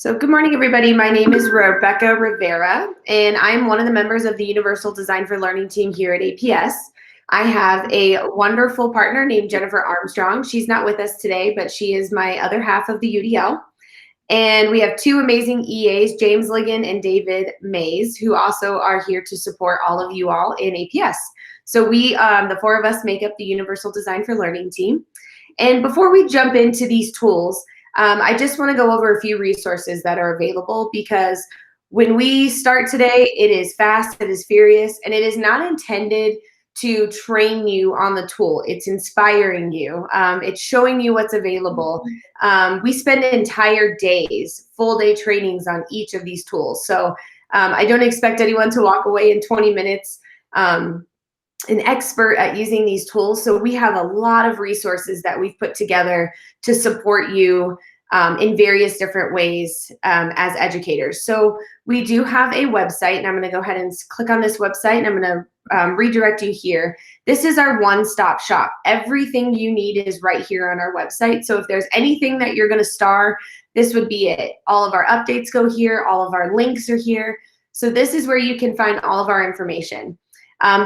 So good morning, everybody. My name is Rebecca Rivera, and I'm one of the members of the Universal Design for Learning team here at APS. I have a wonderful partner named Jennifer Armstrong. She's not with us today, but she is my other half of the UDL. And we have two amazing EAs, James Ligon and David Mays, who also are here to support all of you all in APS. So we, the four of us, make up the Universal Design for Learning team. And before we jump into these tools, I just want to go over a few resources that are available, because when we start today, it is fast, it is furious, and it is not intended to train you on the tool. It's inspiring you. It's showing you what's available. We spend entire days, full day trainings on each of these tools. So I don't expect anyone to walk away in 20 minutes an expert at using these tools. So we have a lot of resources that we've put together to support you in various different ways as educators. So we do have a website, and I'm going to go ahead and click on this website, and I'm going to redirect you here. This is our one-stop shop. Everything you need is right here on our website. So if there's anything that you're going to star, this would be it. All of our updates go here. All of our links are here. So this is where you can find all of our information.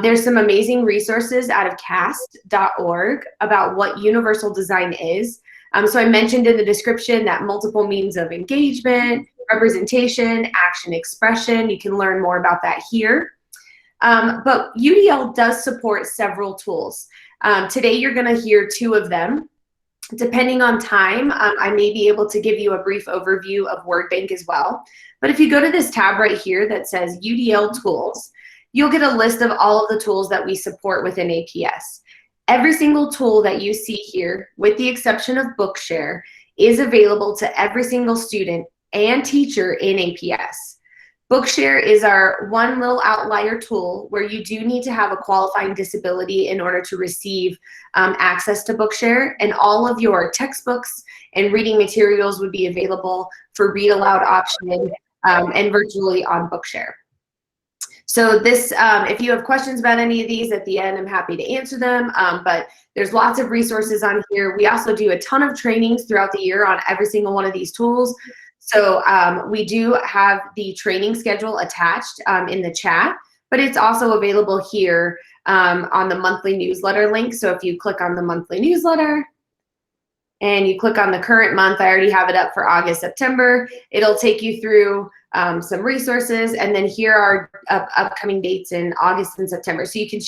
There's some amazing resources out of cast.org about what universal design is. So I mentioned in the description that multiple means of engagement, representation, action, expression. You can learn more about that here. But UDL does support several tools. Today you're going to hear two of them. Depending on time, I may be able to give you a brief overview of WordBank as well. But if you go to this tab right here that says UDL tools, you'll get a list of all of the tools that we support within APS. Every single tool that you see here, with the exception of Bookshare, is available to every single student and teacher in APS. Bookshare is our one little outlier tool where you do need to have a qualifying disability in order to receive access to Bookshare, and all of your textbooks and reading materials would be available for read aloud option and virtually on Bookshare. So this, if you have questions about any of these at the end, I'm happy to answer them, but there's lots of resources on here. We also do a ton of trainings throughout the year on every single one of these tools. So we do have the training schedule attached in the chat, but it's also available here on the monthly newsletter link. So if you click on the monthly newsletter, and you click on the current month, I already have it up for August, September. It'll take you through some resources, and then here are upcoming dates in August and September. So you can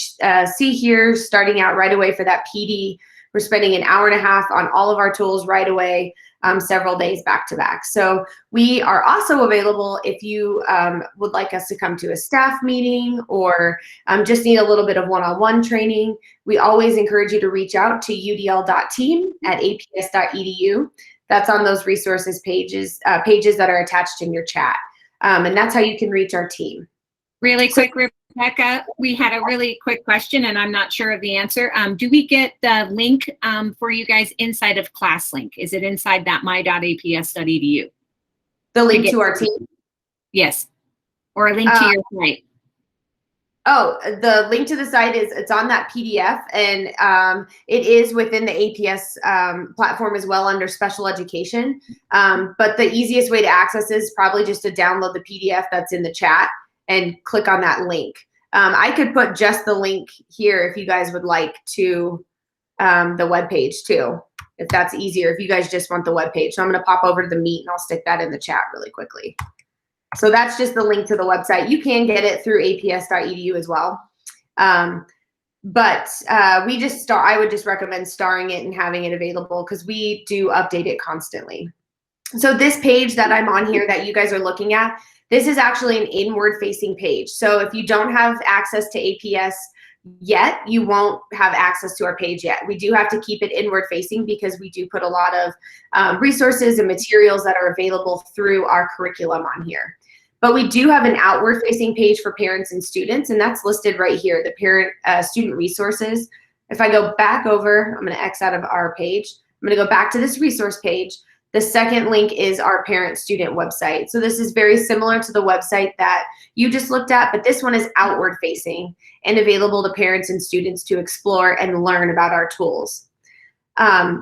see here, starting out right away for that PD, we're spending an hour and a half on all of our tools right away, several days back to back. So we are also available if you would like us to come to a staff meeting or just need a little bit of one-on-one training. We always encourage you to reach out to udl.team@aps.edu. That's on those resources pages that are attached in your chat. And that's how you can reach our team. Really quick, Rebecca, we had a really quick question, and I'm not sure of the answer. Do we get the link for you guys inside of ClassLink? Is it inside that my.aps.edu? The link to our team? Yes. Or a link to your site? Oh, the link to the site it's on that PDF, and it is within the APS platform as well under special education. But the easiest way to access is probably just to download the PDF that's in the chat and click on that link. I could put just the link here if you guys would like to the web page too, if that's easier, if you guys just want the web page. So I'm going to pop over to the Meet, and I'll stick that in the chat really quickly. So that's just the link to the website. You can get it through aps.edu as well. But I would just recommend starring it and having it available, because we do update it constantly. So this page that I'm on here that you guys are looking at, this is actually an inward facing page. So if you don't have access to APS yet, you won't have access to our page yet. We do have to keep it inward facing because we do put a lot of resources and materials that are available through our curriculum on here. But we do have an outward facing page for parents and students, and that's listed right here, the parent student resources. If I go back over, I'm going to X out of our page. I'm going to go back to this resource page. The second link is our parent student website. So this is very similar to the website that you just looked at, but this one is outward facing and available to parents and students to explore and learn about our tools.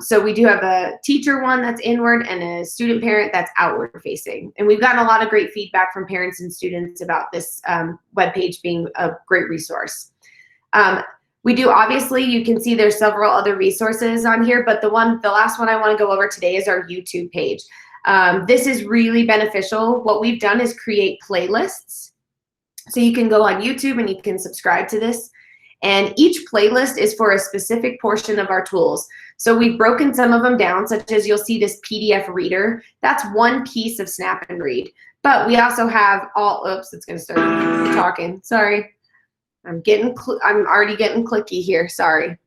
So we do have a teacher one that's inward and a student parent that's outward facing. And we've gotten a lot of great feedback from parents and students about this webpage being a great resource. We do, obviously, you can see there's several other resources on here, but the last one I want to go over today is our YouTube page. This is really beneficial. What we've done is create playlists. So you can go on YouTube and you can subscribe to this. And each playlist is for a specific portion of our tools. So we've broken some of them down, such as you'll see this PDF reader. That's one piece of Snap and Read. But we also have oops, it's going to start talking. Sorry. I'm already getting clicky here. Sorry.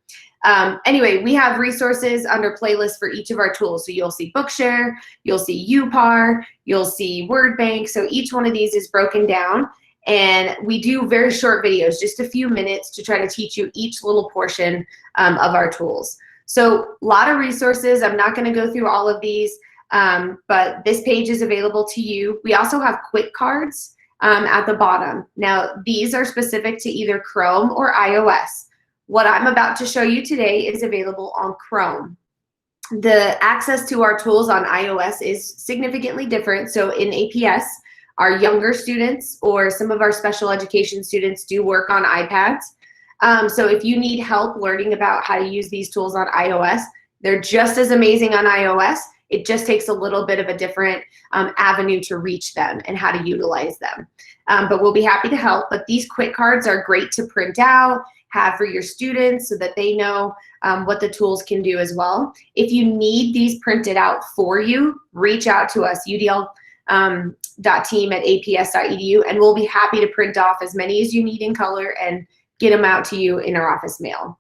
Anyway, we have resources under playlists for each of our tools. So you'll see Bookshare, you'll see UPAR, you'll see WordBank. So each one of these is broken down. And we do very short videos, just a few minutes, to try to teach you each little portion of our tools. So a lot of resources. I'm not going to go through all of these, but this page is available to you. We also have quick cards at the bottom. Now, these are specific to either Chrome or iOS. What I'm about to show you today is available on Chrome. The access to our tools on iOS is significantly different. So in APS, our younger students or some of our special education students do work on iPads. So if you need help learning about how to use these tools on iOS, they're just as amazing on iOS. It just takes a little bit of a different avenue to reach them and how to utilize them. But we'll be happy to help. But these quick cards are great to print out, have for your students so that they know what the tools can do as well. If you need these printed out for you, reach out to us, udl.team@aps.edu, and we'll be happy to print off as many as you need in color and get them out to you in our office mail.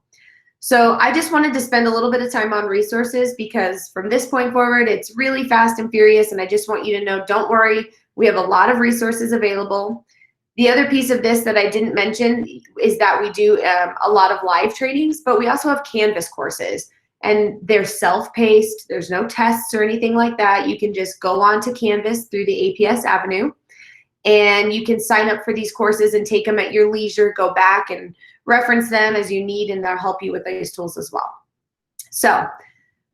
So I just wanted to spend a little bit of time on resources because from this point forward, it's really fast and furious, and I just want you to know, don't worry, we have a lot of resources available. The other piece of this that I didn't mention is that we do a lot of live trainings, but we also have Canvas courses, and they're self-paced. There's no tests or anything like that. You can just go on to Canvas through the APS Avenue, and you can sign up for these courses and take them at your leisure, go back and reference them as you need, and they'll help you with these tools as well. So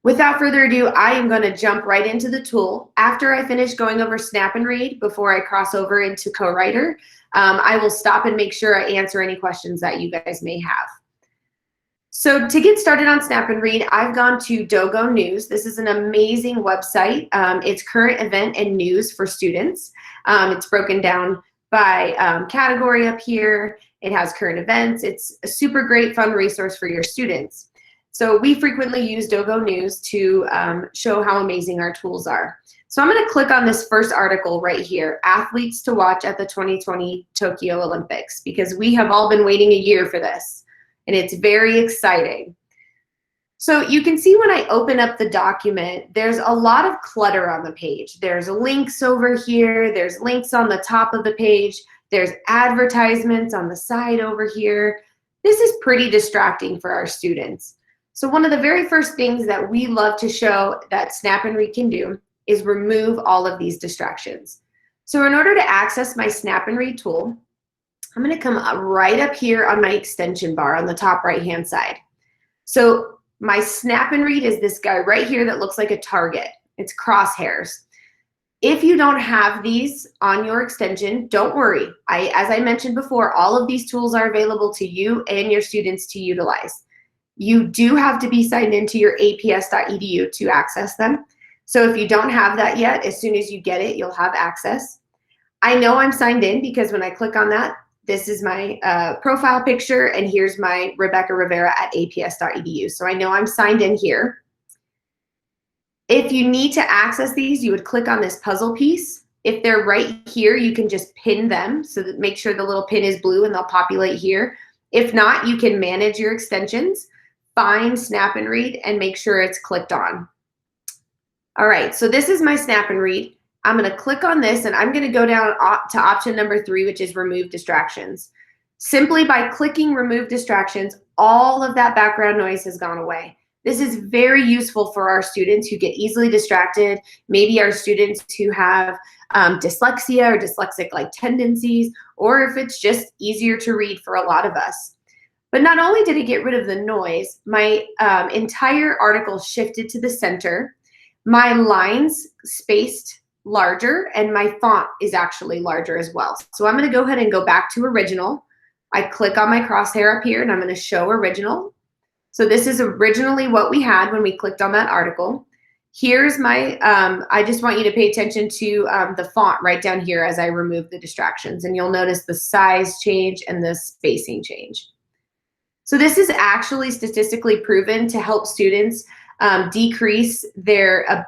without further ado, I am going to jump right into the tool. After I finish going over Snap and Read, before I cross over into Co-Writer, I will stop and make sure I answer any questions that you guys may have. So to get started on Snap and Read, I've gone to Dogo News. This is an amazing website. It's current event and news for students. It's broken down by category up here. It has current events. It's a super great fun resource for your students. So we frequently use Dogo News to show how amazing our tools are. So I'm going to click on this first article right here, Athletes to Watch at the 2020 Tokyo Olympics, because we have all been waiting a year for this, and it's very exciting. So you can see when I open up the document, there's a lot of clutter on the page. There's links over here. There's links on the top of the page. There's advertisements on the side over here. This is pretty distracting for our students. So one of the very first things that we love to show that Snap and Read can do is remove all of these distractions. So in order to access my Snap and Read tool, I'm going to come right up here on my extension bar on the top right-hand side. So my Snap and Read is this guy right here that looks like a target. It's crosshairs. If you don't have these on your extension, don't worry. As I mentioned before, all of these tools are available to you and your students to utilize. You do have to be signed into your aps.edu to access them. So if you don't have that yet, as soon as you get it, you'll have access. I know I'm signed in because when I click on that, this is my profile picture, and here's my Rebecca Rivera at aps.edu. So I know I'm signed in here. If you need to access these, you would click on this puzzle piece. If they're right here, you can just pin them, so that make sure the little pin is blue and they'll populate here. If not, you can manage your extensions, find Snap and Read, and make sure it's clicked on. All right, so this is my Snap and Read. I'm going to click on this, and I'm going to go down to option number 3, which is Remove Distractions. Simply by clicking Remove Distractions, all of that background noise has gone away. This is very useful for our students who get easily distracted, maybe our students who have dyslexia or dyslexic-like tendencies, or if it's just easier to read for a lot of us. But not only did it get rid of the noise, my entire article shifted to the center. My lines spaced larger, and my font is actually larger as well. So I'm going to go ahead and go back to original. I click on my crosshair up here, and I'm going to show original. So this is originally what we had when we clicked on that article. Here's my, I just want you to pay attention to the font right down here as I remove the distractions, and you'll notice the size change and the spacing change. So this is actually statistically proven to help students decrease their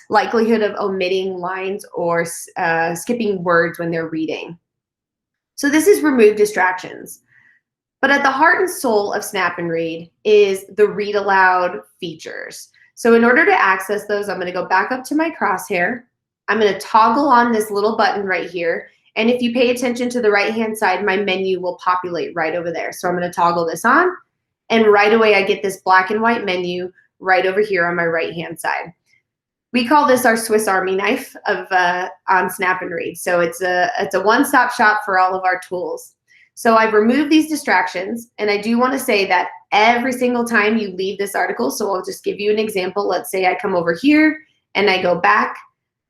likelihood of omitting lines or skipping words when they're reading. So this is remove distractions. But at the heart and soul of Snap and Read is the read aloud features. So in order to access those, I'm going to go back up to my crosshair. I'm going to toggle on this little button right here. And if you pay attention to the right-hand side, my menu will populate right over there. So I'm going to toggle this on, and right away I get this black and white menu right over here on my right-hand side. We call this our Swiss Army knife of on Snap and Read. So it's a one-stop shop for all of our tools. So I've removed these distractions, and I do want to say that every single time you leave this article, so I'll just give you an example. Let's say I come over here and I go back,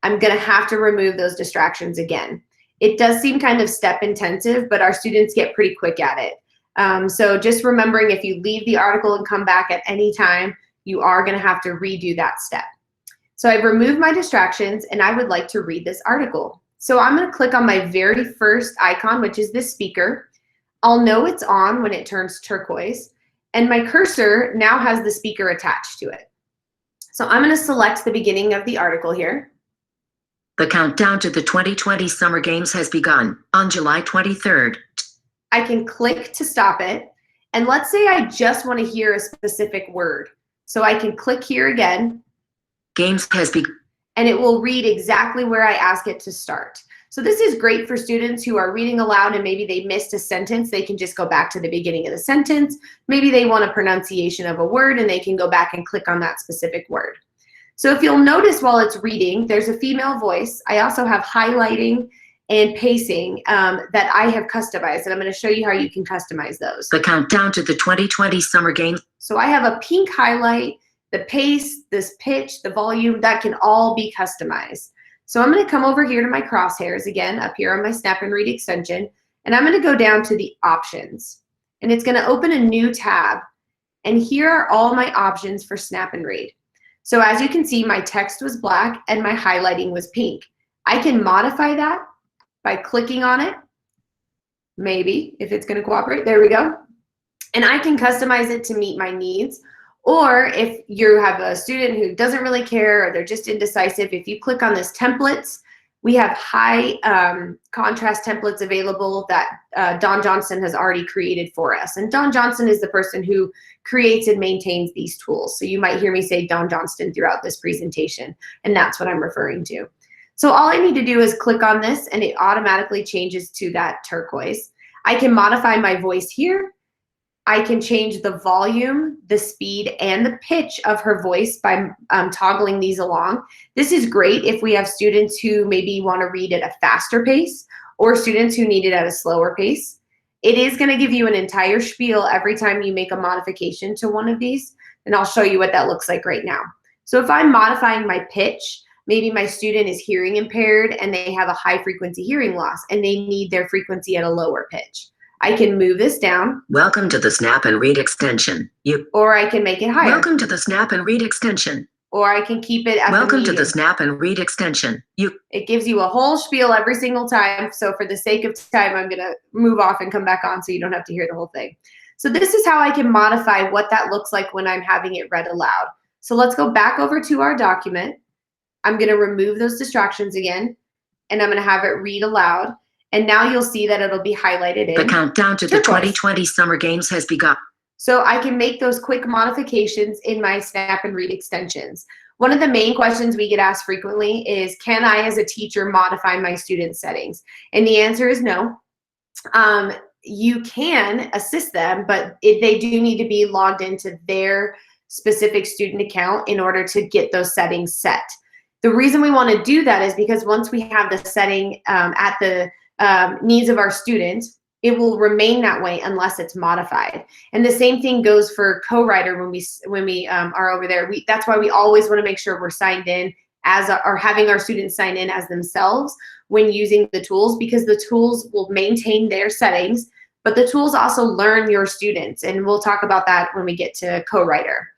I'm going to have to remove those distractions again. It does seem kind of step intensive, but our students get pretty quick at it. So just remembering, if you leave the article and come back at any time, you are going to have to redo that step. So I've removed my distractions, and I would like to read this article. So I'm going to click on my very first icon, which is this speaker. I'll know it's on when it turns turquoise, and my cursor now has the speaker attached to it. So I'm going to select the beginning of the article here. The countdown to the 2020 Summer Games has begun on July 23rd. I can click to stop it. And let's say I just want to hear a specific word. So I can click here again. Games has begun. And it will read exactly where I ask it to start. So this is great for students who are reading aloud and maybe they missed a sentence. They can just go back to the beginning of the sentence. Maybe they want a pronunciation of a word, and they can go back and click on that specific word. So if you'll notice while it's reading, there's a female voice. I also have highlighting and pacing that I have customized, and I'm going to show you how you can customize those. The countdown to the 2020 Summer Games. So I have a pink highlight, the pace, this pitch, the volume, that can all be customized. So I'm going to come over here to my crosshairs again, up here on my Snap and Read extension, and I'm going to go down to the options. And it's going to open a new tab. And here are all my options for Snap and Read. So as you can see, my text was black and my highlighting was pink. I can modify that by clicking on it, maybe, if it's going to cooperate. There we go. And I can customize it to meet my needs. Or if you have a student who doesn't really care, or they're just indecisive, if you click on this templates, we have high contrast templates available that Don Johnson has already created for us. And Don Johnson is the person who creates and maintains these tools. So you might hear me say Don Johnston throughout this presentation, and that's what I'm referring to. So all I need to do is click on this, and it automatically changes to that turquoise. I can modify my voice here. I can change the volume, the speed, and the pitch of her voice by toggling these along. This is great if we have students who maybe want to read at a faster pace, or students who need it at a slower pace. It is going to give you an entire spiel every time you make a modification to one of these, and I'll show you what that looks like right now. So if I'm modifying my pitch, maybe my student is hearing impaired and they have a high frequency hearing loss and they need their frequency at a lower pitch. I can move this down. Welcome to the Snap and Read extension. Or I can make it higher. Welcome to the Snap and Read extension. Or I can keep it at Welcome the to medium. the Snap and Read extension. It gives you a whole spiel every single time. So for the sake of time, I'm going to move off and come back on so you don't have to hear the whole thing. So this is how I can modify what that looks like when I'm having it read aloud. So let's go back over to our document. I'm going to remove those distractions again, and I'm going to have it read aloud. And now you'll see that it'll be highlighted in The countdown to the 2020 Summer Games has begun. So I can make those quick modifications in my Snap and Read extensions. One of the main questions we get asked frequently is, can I as a teacher modify my student settings? And the answer is no. You can assist them, but they do need to be logged into their specific student account in order to get those settings set. The reason we want to do that is because once we have the setting at the needs of our students, it will remain that way unless it's modified. And the same thing goes for co-writer when we are over there. That's why we always want to make sure we're signed in as or having our students sign in as themselves when using the tools, because the tools will maintain their settings, but the tools also learn your students. And we'll talk about that when we get to co-writer.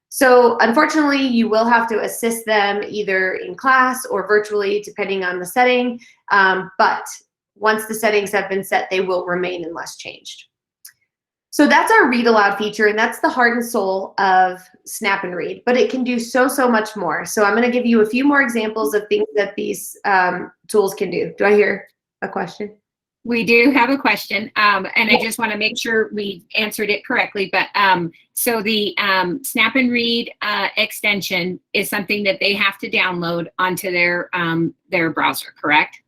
So unfortunately, you will have to assist them either in class or virtually, depending on the setting. But once the settings have been set, they will remain unless changed. So that's our read aloud feature, and that's the heart and soul of Snap and Read, but it can do so much more. So I'm gonna give you a few more examples of things that these tools can do. Do I hear a question? We do have a question, and I just want to make sure we answered it correctly. But so the Snap and Read extension is something that they have to download onto their browser, correct?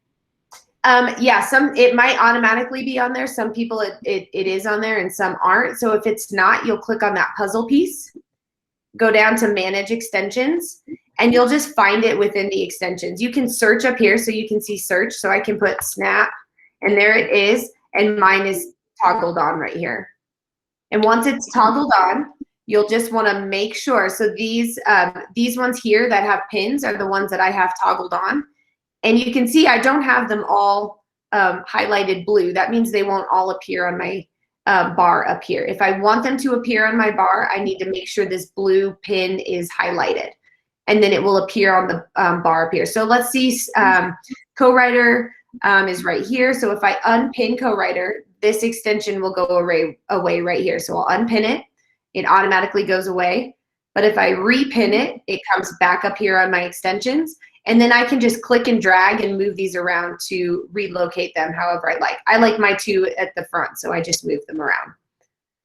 Yeah, it might automatically be on there. Some people it is on there and some aren't. So if it's not, you'll click on that puzzle piece, go down to Manage Extensions, and you'll just find it within the extensions. You can search up here, so you can see search. So I can put Snap, and there it is, and mine is toggled on right here. And once it's toggled on, you'll just want to make sure. So these ones here that have pins are the ones that I have toggled on. And you can see I don't have them all highlighted blue. That means they won't all appear on my bar up here. If I want them to appear on my bar, I need to make sure this blue pin is highlighted. And then it will appear on the bar up here. So let's see, co-writer is right here. So if I unpin co-writer, this extension will go away right here. So I'll unpin it. It automatically goes away. But if I repin it, it comes back up here on my extensions. And then I can just click and drag and move these around to relocate them however I like. I like my two at the front, so I just move them around.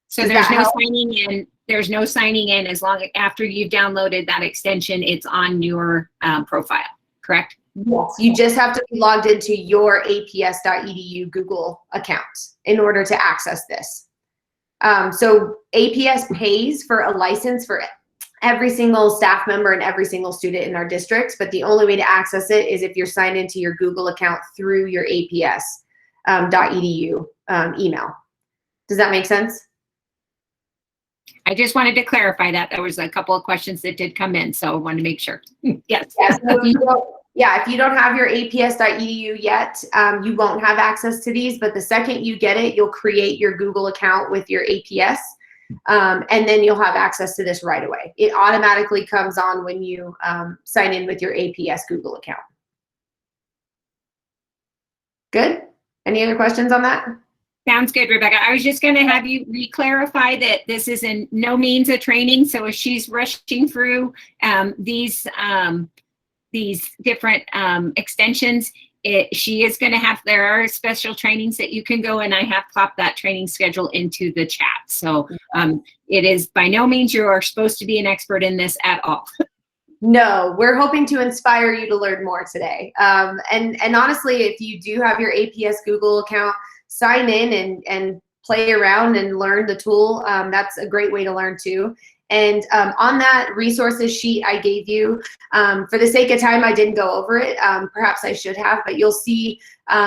So there's no signing in. There's no signing in as long as after you've downloaded that extension, it's on your profile, correct? Yes. You just have to be logged into your aps.edu Google account in order to access this. So APS pays for a license for every single staff member and every single student in our districts, but the only way to access it is if you're signed into your Google account through your aps.edu email. Does that make sense? I just wanted to clarify that. There was a couple of questions that did come in, so I wanted to make sure. Yes. Yes. If you don't have your aps.edu yet, you won't have access to these, but the second you get it, you'll create your Google account with your APS. And then you'll have access to this right away. It automatically comes on when you sign in with your APS Google account. Good? Any other questions on that? Sounds good, Rebecca. I was just going to have you re-clarify that this is in no means a training. So if she's rushing through these different extensions, she is going to have, there are special trainings that you can go, and I have popped that training schedule into the chat. So it is by no means you are supposed to be an expert in this at all. No, we're hoping to inspire you to learn more today. And honestly, if you do have your APS Google account, sign in and play around and learn the tool. That's a great way to learn too. And on that resources sheet I gave you, for the sake of time, I didn't go over it. Perhaps I should have, but you'll see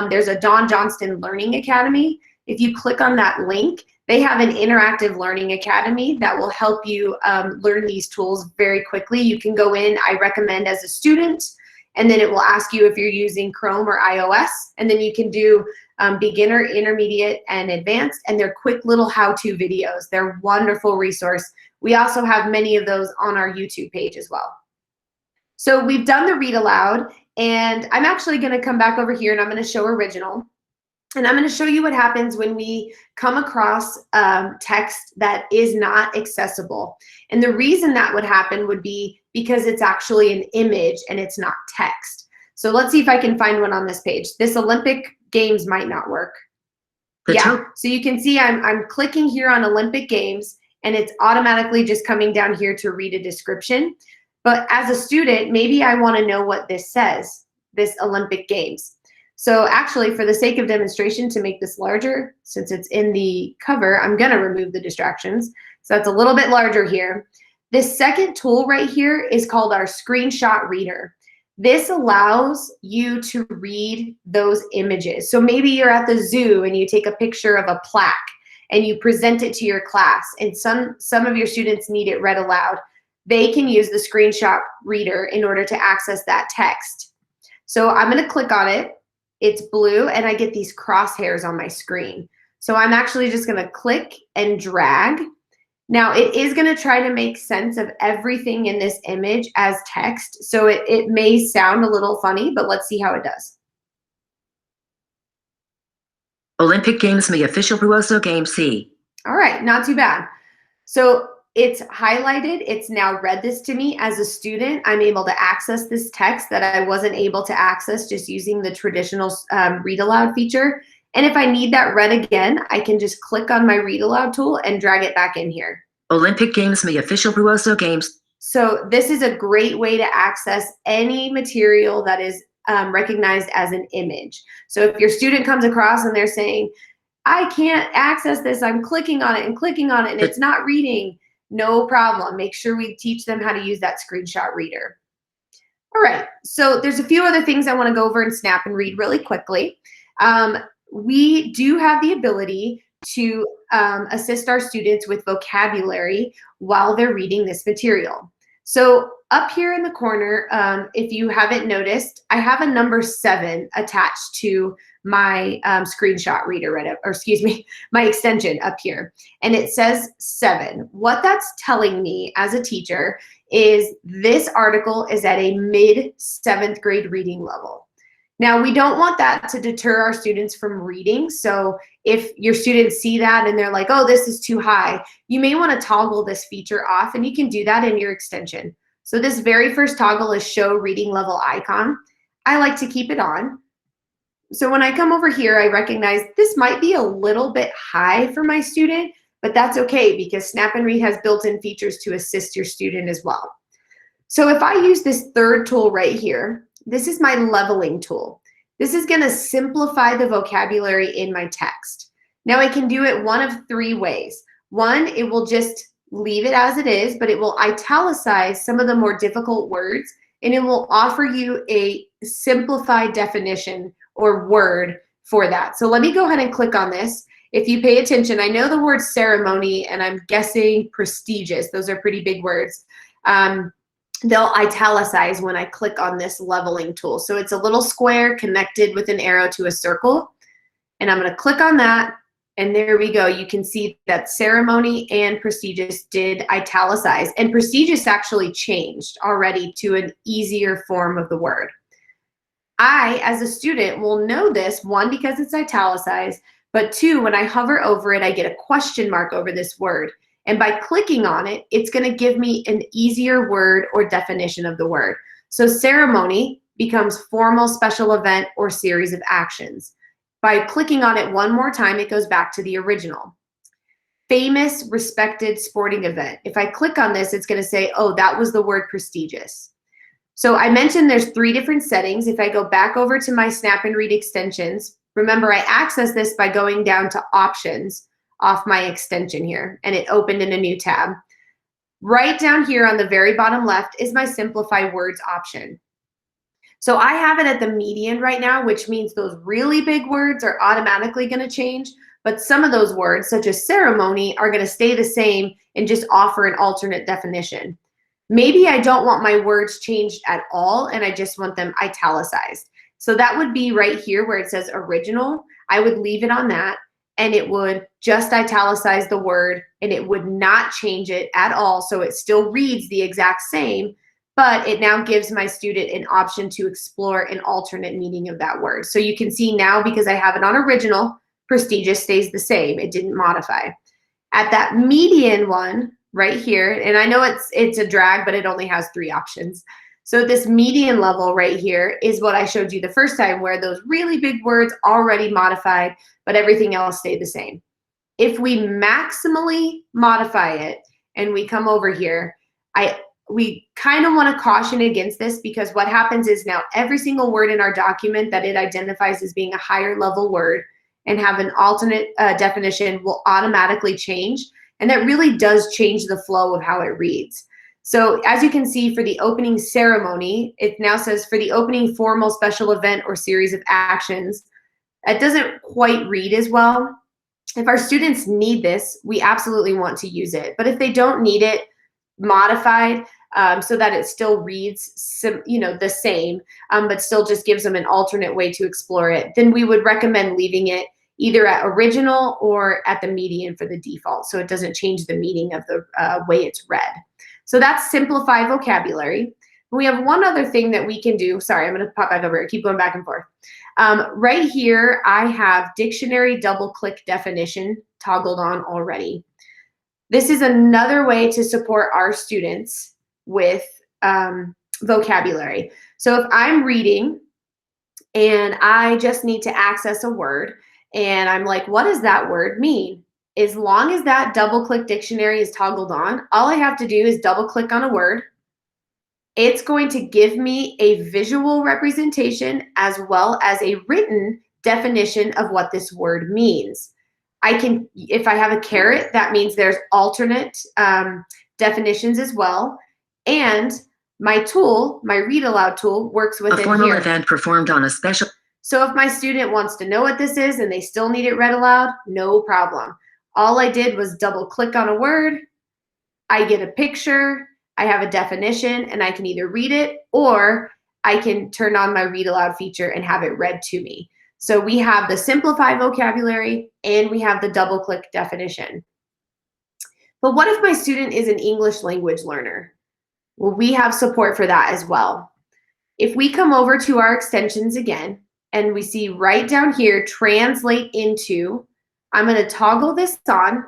there's a Dawn Johnston Learning Academy. If you click on that link, they have an interactive learning academy that will help you learn these tools very quickly. You can go in, I recommend as a student, and then it will ask you if you're using Chrome or iOS, and then you can do beginner, intermediate, and advanced, and they're quick little how-to videos. They're a wonderful resource. We also have many of those on our YouTube page as well. So we've done the read aloud, and I'm actually going to come back over here and I'm going to show original. And I'm going to show you what happens when we come across text that is not accessible. And the reason that would happen would be because it's actually an image and it's not text. So let's see if I can find one on this page. This Olympic Games might not work. Yeah, so you can see I'm clicking here on Olympic Games, and it's automatically just coming down here to read a description. But as a student, maybe I want to know what this says, this Olympic Games. So actually, for the sake of demonstration, to make this larger, since it's in the cover, I'm going to remove the distractions. So that's a little bit larger here. This second tool right here is called our screenshot reader. This allows you to read those images. So maybe you're at the zoo and you take a picture of a plaque and you present it to your class, and some of your students need it read aloud. They can use the screenshot reader in order to access that text. So I'm going to click on it. It's blue, and I get these crosshairs on my screen. So I'm actually just going to click and drag. Now it is going to try to make sense of everything in this image as text. So it may sound a little funny, but let's see how it does. Olympic Games me official Ruoso Game C. All right, not too bad. So it's highlighted. It's now read this to me as a student. I'm able to access this text that I wasn't able to access just using the traditional read aloud feature. And if I need that read again, I can just click on my read aloud tool and drag it back in here. Olympic Games me official Ruoso Games. So this is a great way to access any material that is recognized as an image. So if your student comes across and they're saying, I can't access this, I'm clicking on it and it's not reading, no problem. Make sure we teach them how to use that screenshot reader. All right, so there's a few other things I want to go over in Snap and Read really quickly. We do have the ability to assist our students with vocabulary while they're reading this material. So up here in the corner, if you haven't noticed, I have a number 7 attached to my screenshot reader, or excuse me, my extension up here. And it says 7. What that's telling me as a teacher is this article is at a mid 7th grade reading level. Now, we don't want that to deter our students from reading. So if your students see that and they're like, oh, this is too high, you may want to toggle this feature off, and you can do that in your extension. So this very first toggle is show reading level icon. I like to keep it on. So when I come over here, I recognize this might be a little bit high for my student, but that's okay because Snap and Read has built-in features to assist your student as well. So if I use this third tool right here, this is my leveling tool. This is going to simplify the vocabulary in my text. Now I can do it one of 3 ways. One, it will just leave it as it is, but it will italicize some of the more difficult words, and it will offer you a simplified definition or word for that. So let me go ahead and click on this. If you pay attention, I know the word ceremony, and I'm guessing prestigious. Those are pretty big words. They'll italicize when I click on this leveling tool. So it's a little square connected with an arrow to a circle. And I'm going to click on that. And there we go. You can see that ceremony and prestigious did italicize. And prestigious actually changed already to an easier form of the word. I, as a student, will know this, 1, because it's italicized, but 2, when I hover over it, I get a question mark over this word. And by clicking on it, it's going to give me an easier word or definition of the word. So ceremony becomes formal special event or series of actions. By clicking on it one more time, it goes back to the original. Famous, respected sporting event. If I click on this, it's going to say, oh, that was the word prestigious. So I mentioned there's 3 different settings. If I go back over to my Snap and Read extensions, remember I access this by going down to options off my extension here, and it opened in a new tab. Right down here on the very bottom left is my simplify words option. So I have it at the median right now, which means those really big words are automatically going to change, but some of those words, such as ceremony, are going to stay the same and just offer an alternate definition. Maybe I don't want my words changed at all, and I just want them italicized. So that would be right here where it says original. I would leave it on that, and it would just italicize the word, and it would not change it at all. So it still reads the exact same, but it now gives my student an option to explore an alternate meaning of that word. So you can see now, because I have it on original, prestigious stays the same. It didn't modify. At that median one right here, and I know it's a drag, but it only has 3 options. So this median level right here is what I showed you the first time, where those really big words already modified, but everything else stayed the same. If we maximally modify it and we come over here, we kind of want to caution against this, because what happens is now every single word in our document that it identifies as being a higher level word and have an alternate definition will automatically change. And that really does change the flow of how it reads. So as you can see, for the opening ceremony, it now says for the opening formal special event or series of actions. That doesn't quite read as well. If our students need this, we absolutely want to use it. But if they don't need it modified so that it still reads the same, but still just gives them an alternate way to explore it, then we would recommend leaving it either at original or at the median for the default, so it doesn't change the meaning of the way it's read. So that's simplify vocabulary. We have one other thing that we can do. Sorry, I'm going to pop back over here. Keep going back and forth. Right here, I have dictionary double-click definition toggled on already. This is another way to support our students with vocabulary. So if I'm reading and I just need to access a word and I'm like, what does that word mean? As long as that double-click dictionary is toggled on, all I have to do is double-click on a word. It's going to give me a visual representation as well as a written definition of what this word means. If I have a carrot, that means there's alternate definitions as well. And my tool, my Read Aloud tool, works with a formal event performed on a special. So if my student wants to know what this is and they still need it read aloud, no problem. All I did was double click on a word. I get a picture. I have a definition, and I can either read it or I can turn on my Read Aloud feature and have it read to me. So we have the simplify vocabulary and we have the double click definition. But what if my student is an English language learner? Well, we have support for that as well. If we come over to our extensions again and we see right down here, translate into, I'm going to toggle this on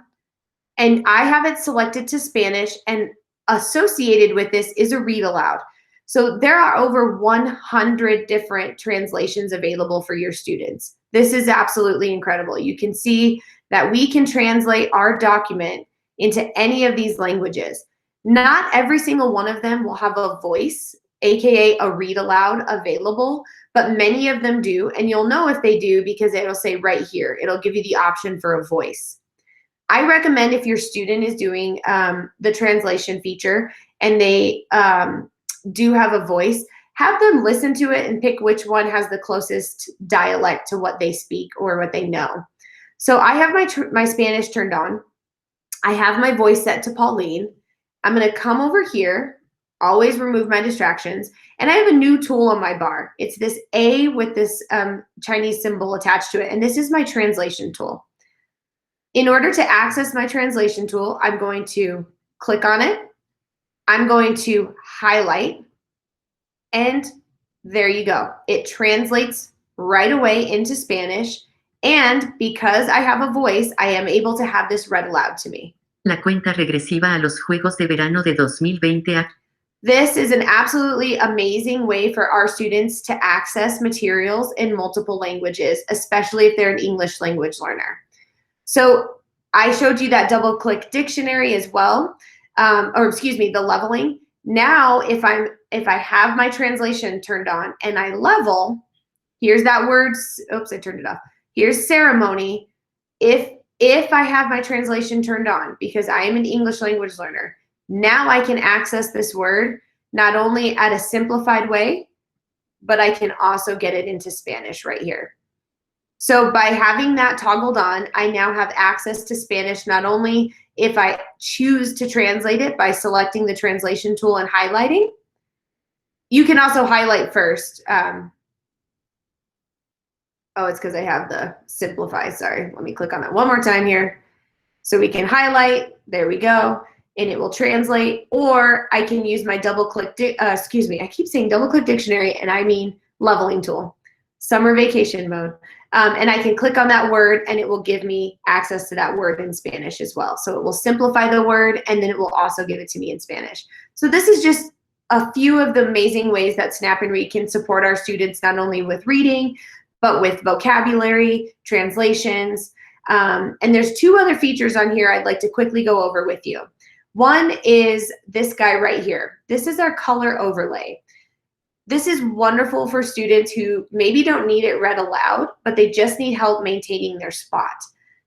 and I have it selected to Spanish, and associated with this is a Read Aloud. So there are over 100 different translations available for your students. This is absolutely incredible. You can see that we can translate our document into any of these languages. Not every single one of them will have a voice, aka a Read Aloud available, but many of them do, and you'll know if they do because it'll say right here. It'll give you the option for a voice. I recommend if your student is doing the translation feature and they do have a voice, have them listen to it and pick which one has the closest dialect to what they speak or what they know. So I have my Spanish turned on. I have my voice set to Pauline. I'm going to come over here, always remove my distractions, and I have a new tool on my bar. It's this A with this Chinese symbol attached to it, and this is my translation tool. In order to access my translation tool, I'm going to click on it. I'm going to highlight, and there you go. It translates right away into Spanish, and because I have a voice, I am able to have this read aloud to me. La cuenta regresiva a los Juegos de Verano de 2020. This is an absolutely amazing way for our students to access materials in multiple languages, especially if they're an English language learner. So I showed you that double click dictionary as well, the leveling. Now, if I have my translation turned on and I level, here's that word, oops, I turned it off. Here's ceremony. If I have my translation turned on, because I am an English language learner, now I can access this word not only at a simplified way, but I can also get it into Spanish right here. So by having that toggled on, I now have access to Spanish, not only if I choose to translate it by selecting the translation tool and highlighting. You can also highlight first. Oh, it's because I have the simplify. Sorry, let me click on that one more time here. So we can highlight, there we go, and it will translate, or I can use my double click, I keep saying double click dictionary and I mean leveling tool, summer vacation mode. And I can click on that word and it will give me access to that word in Spanish as well. So it will simplify the word and then it will also give it to me in Spanish. So this is just a few of the amazing ways that Snap and Read can support our students, not only with reading, but with vocabulary, translations. And there's two other features on here I'd like to quickly go over with you. One is this guy right here. This is our color overlay. This is wonderful for students who maybe don't need it read aloud, but they just need help maintaining their spot.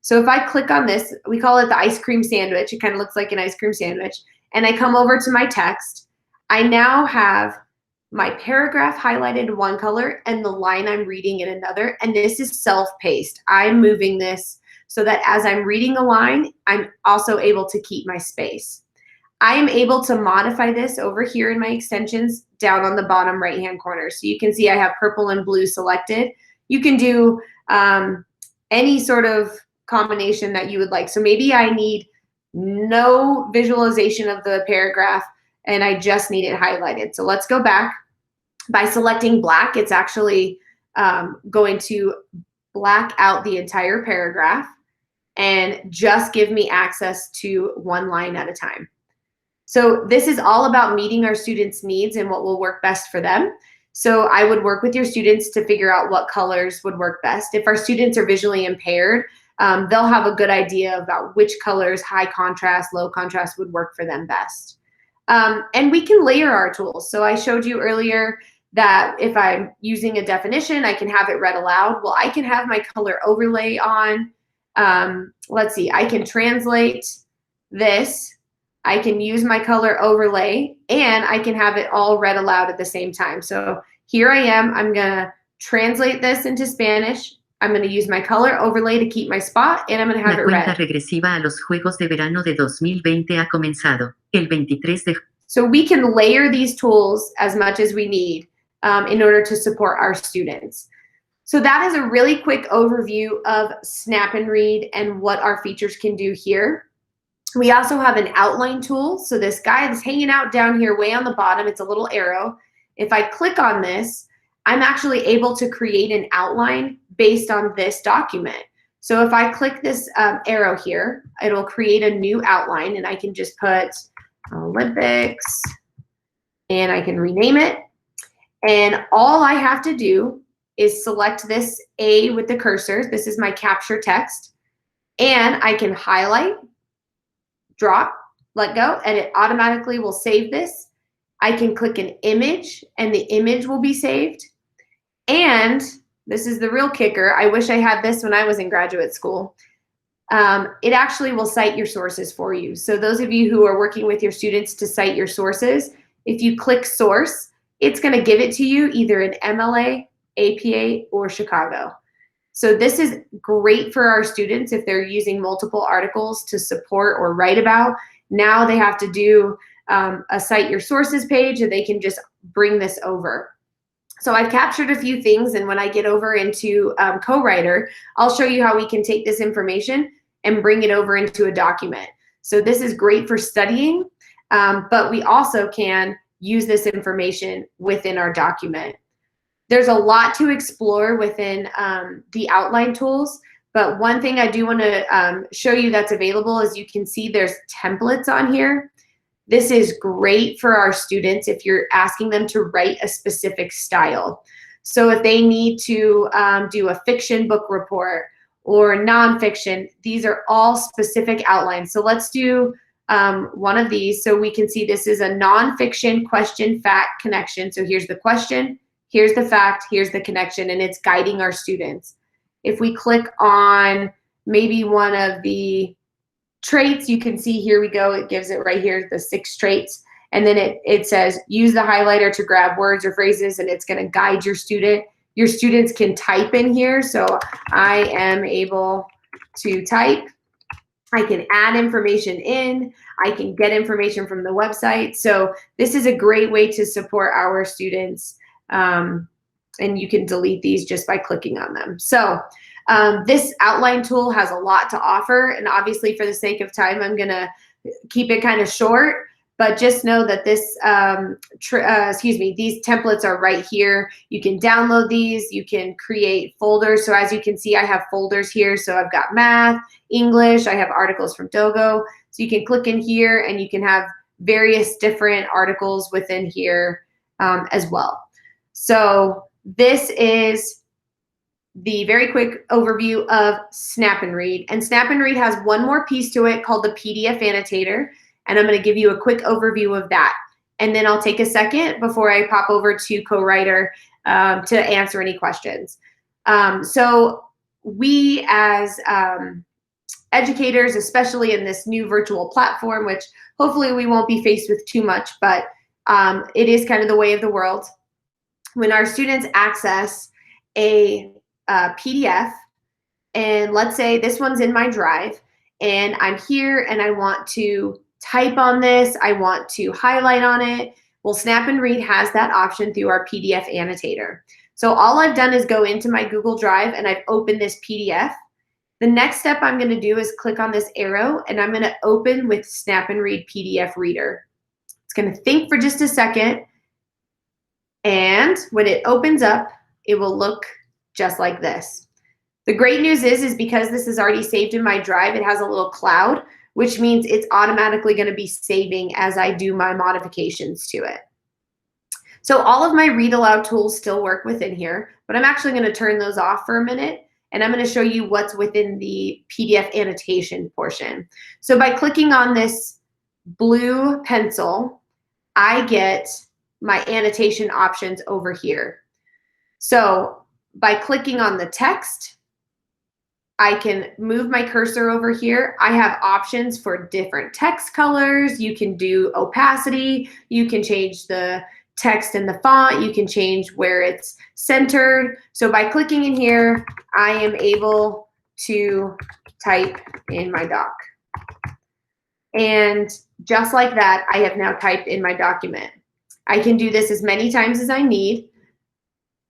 So if I click on this, we call it the ice cream sandwich. It kind of looks like an ice cream sandwich. and I come over to my text, I now have my paragraph highlighted in one color and the line I'm reading in another, and this is self-paced. I'm moving this so that as I'm reading a line, I'm also able to keep my space. I am able to modify this over here in my extensions down on the bottom right-hand corner. So you can see I have purple and blue selected. You can do any sort of combination that you would like. So maybe I need no visualization of the paragraph and I just need it highlighted. So let's go back. By selecting black, it's actually going to black out the entire paragraph and just give me access to one line at a time. So this is all about meeting our students' needs and what will work best for them. So I would work with your students to figure out what colors would work best. If our students are visually impaired, they'll have a good idea about which colors, high contrast, low contrast, would work for them best. And we can layer our tools. So I showed you earlier that if I'm using a definition, I can have it read aloud. Well, I can have my color overlay on. Let's see, I can translate this. I can use my color overlay, and I can have it all read aloud at the same time. So here I am. I'm going to translate this into Spanish. I'm going to use my color overlay to keep my spot, and I'm going to have it read. La cuenta regresiva a los Juegos de Verano de 2020 ha comenzado. El 23 de... So we can layer these tools as much as we need in order to support our students. So that is a really quick overview of Snap and Read and what our features can do here. We also have an outline tool. So this guy that's hanging out down here way on the bottom, it's a little arrow. If I click on this, I'm actually able to create an outline based on this document. So if I click this arrow here, it'll create a new outline, and I can just put Olympics, and I can rename it. And all I have to do is select this A with the cursor. This is my capture text. And I can highlight, drop, let go, and it automatically will save this. I can click an image, and the image will be saved. And this is the real kicker. I wish I had this when I was in graduate school. It actually will cite your sources for you. So those of you who are working with your students to cite your sources, if you click source, it's going to give it to you either in MLA, APA, or Chicago. So this is great for our students if they're using multiple articles to support or write about. Now they have to do a cite your sources page, and they can just bring this over. So I've captured a few things, and when I get over into Co-Writer, I'll show you how we can take this information and bring it over into a document. So this is great for studying, but we also can use this information within our document. There's a lot to explore within the outline tools, but one thing I do want to show you that's available is you can see there's templates on here. This is great for our students if you're asking them to write a specific style. So if they need to do a fiction book report or nonfiction, these are all specific outlines. So let's do one of these so we can see this is a nonfiction question fact connection. So here's the question, here's the fact, here's the connection, and it's guiding our students. If we click on maybe one of the traits, you can see here we go, it gives it right here, the 6 traits, and then it says use the highlighter to grab words or phrases, and it's going to guide your student. Your students can type in here, so I am able to type. I can add information in, I can get information from the website. So this is a great way to support our students, and you can delete these just by clicking on them. So this outline tool has a lot to offer, and obviously for the sake of time, I'm gonna keep it kind of short, but just know that this, these templates are right here. You can download these, you can create folders. So as you can see, I have folders here. So I've got math, English, I have articles from Dogo. So you can click in here and you can have various different articles within here as well. So this is the very quick overview of Snap and Read. And Snap and Read has one more piece to it called the PDF Annotator. And I'm going to give you a quick overview of that. And then I'll take a second before I pop over to Co-Writer to answer any questions. So we as educators, especially in this new virtual platform, which hopefully we won't be faced with too much, but it is kind of the way of the world. When our students access a PDF, and let's say this one's in my drive, and I'm here and I want to type on this, I want to highlight on it. Well, Snap and Read has that option through our PDF annotator. So all I've done is go into my Google Drive and I've opened this PDF. The next step I'm going to do is click on this arrow and I'm going to open with Snap and Read PDF Reader. It's going to think for just a second, and when it opens up, it will look just like this. The great news is because this is already saved in my drive, it has a little cloud, which means it's automatically going to be saving as I do my modifications to it. So all of my read aloud tools still work within here, but I'm actually going to turn those off for a minute, and I'm going to show you what's within the PDF annotation portion. So by clicking on this blue pencil, I get my annotation options over here. So by clicking on the text, I can move my cursor over here. I have options for different text colors. You can do opacity. You can change the text and the font. You can change where it's centered. So by clicking in here, I am able to type in my doc. And just like that, I have now typed in my document. I can do this as many times as I need.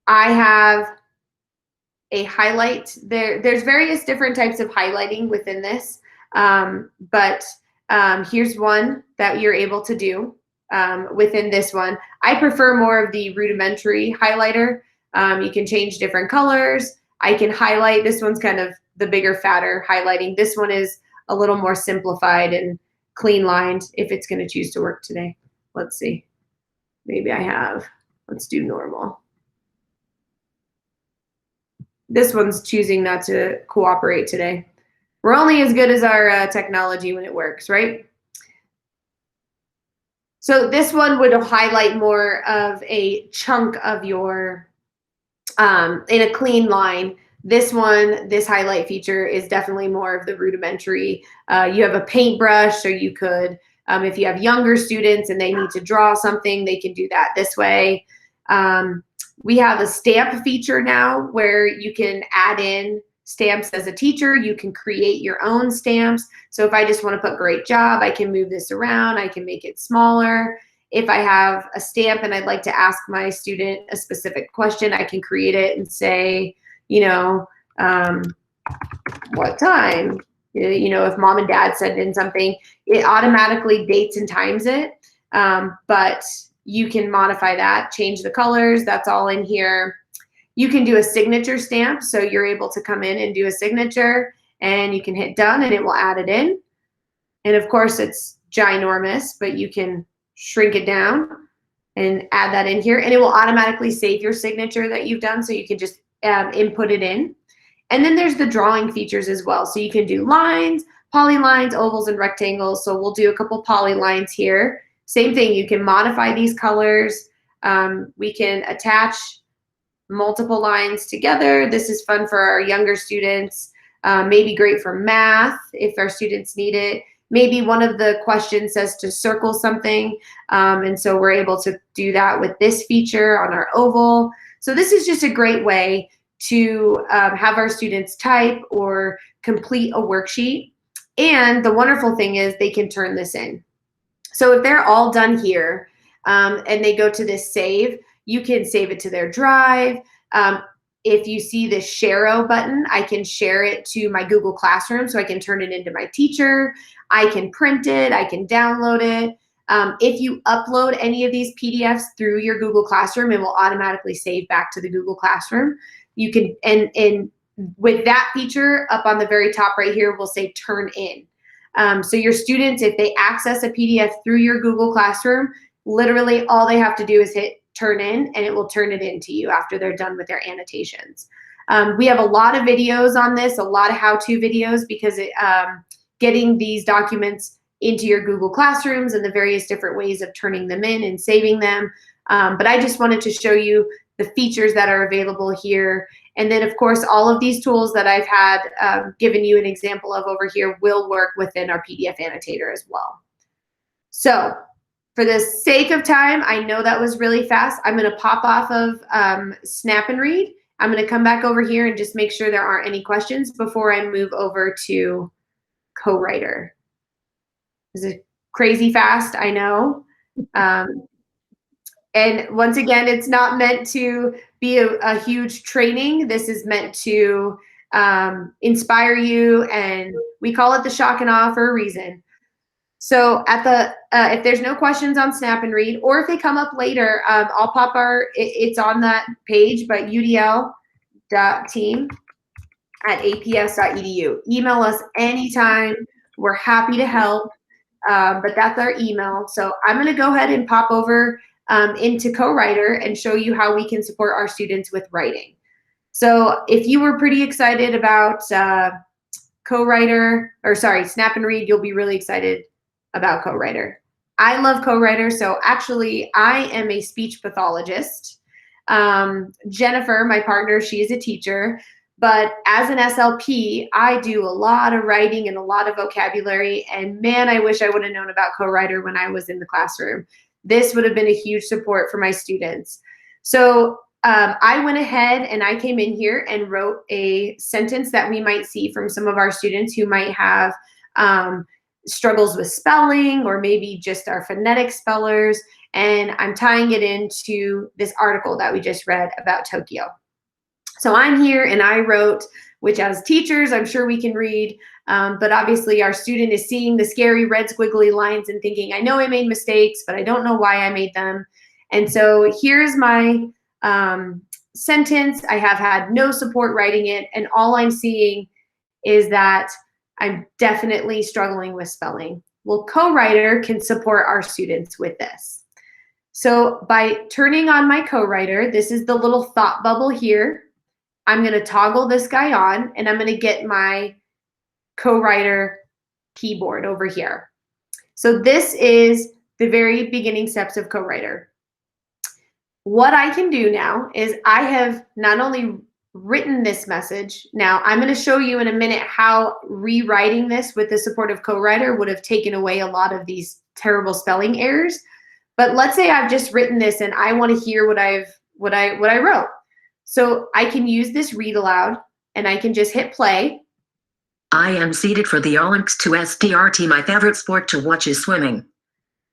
I have a highlight. There's various different types of highlighting within this, but here's one that you're able to do within this one. I prefer more of the rudimentary highlighter. You can change different colors. I can highlight. This one's kind of the bigger, fatter highlighting. This one is a little more simplified and clean lined if it's going to choose to work today. Let's see. Maybe I have. Let's do normal. This one's choosing not to cooperate today. We're only as good as our technology when it works, right? So this one would highlight more of a chunk of your, in a clean line. This one, this highlight feature is definitely more of the rudimentary. You have a paintbrush, so you could, if you have younger students and they need to draw something, they can do that this way. We have a stamp feature now where you can add in stamps as a teacher. You can create your own stamps. So if I just want to put great job, I can move this around. I can make it smaller. If I have a stamp and I'd like to ask my student a specific question, I can create it and say, you know, what time? You know, if mom and dad send in something, it automatically dates and times it. But you can modify that, change the colors, that's all in here. You can do a signature stamp, so you're able to come in and do a signature, and you can hit done and it will add it in. And of course it's ginormous, but you can shrink it down and add that in here, and it will automatically save your signature that you've done, so you can just input it in. And then there's the drawing features as well. So you can do lines, polylines, ovals, and rectangles. So we'll do a couple polylines here. Same thing, you can modify these colors. We can attach multiple lines together. This is fun for our younger students, maybe great for math if our students need it. Maybe one of the questions says to circle something, and so we're able to do that with this feature on our oval. So this is just a great way to have our students type or complete a worksheet. And the wonderful thing is they can turn this in. So if they're all done here and they go to this save, you can save it to their drive. If you see the Share button, I can share it to my Google Classroom, so I can turn it into my teacher. I can print it, I can download it. If you upload any of these PDFs through your Google Classroom, it will automatically save back to the Google Classroom. You can, and with that feature up on the very top right here, we'll say turn in. So your students, if they access a PDF through your Google Classroom, literally all they have to do is hit turn in, and it will turn it in to you after they're done with their annotations. We have a lot of videos on this, a lot of how-to videos, because getting these documents into your Google Classrooms and the various different ways of turning them in and saving them. But I just wanted to show you the the features that are available here. And then, of course, all of these tools that I've had given you an example of over here will work within our PDF annotator as well. So for the sake of time, I know that was really fast. I'm going to pop off of Snap and Read. I'm going to come back over here and just make sure there aren't any questions before I move over to Co-Writer. This is crazy fast, I know. And once again, it's not meant to be a huge training. This is meant to inspire you, and we call it the shock and awe for a reason. So at the if there's no questions on Snap and Read, or if they come up later, I'll pop it's on that page, but udl.team@aps.edu. Email us anytime. We're happy to help, but that's our email. So I'm going to go ahead and pop over into Co-Writer and show you how we can support our students with writing. So if you were pretty excited about Co-Writer, or sorry, Snap and Read, you'll be really excited about Co-Writer. I love Co-Writer. So actually, I am a speech pathologist. Jennifer, my partner, she is a teacher. But as an SLP, I do a lot of writing and a lot of vocabulary. And man, I wish I would have known about Co-Writer when I was in the classroom. This would have been a huge support for my students. So I went ahead and I came in here and wrote a sentence that we might see from some of our students who might have struggles with spelling, or maybe just our phonetic spellers. And I'm tying it into this article that we just read about Tokyo. So I'm here and I wrote, which as teachers, I'm sure we can read, but obviously our student is seeing the scary red squiggly lines and thinking, I know I made mistakes, but I don't know why I made them. And so here's my sentence. I have had no support writing it, and all I'm seeing is that I'm definitely struggling with spelling. Well, Co-Writer can support our students with this. So by turning on my Co-Writer, this is the little thought bubble here. I'm going to toggle this guy on, and I'm going to get my Co-Writer keyboard over here. So this is the very beginning steps of Co-Writer. What I can do now is I have not only written this message. Now I'm going to show you in a minute how rewriting this with the support of Co-Writer would have taken away a lot of these terrible spelling errors. But let's say I've just written this and I want to hear what I wrote. So I can use this read aloud and I can just hit play. I am seated for the Olympics to SDRT. My favorite sport to watch is swimming.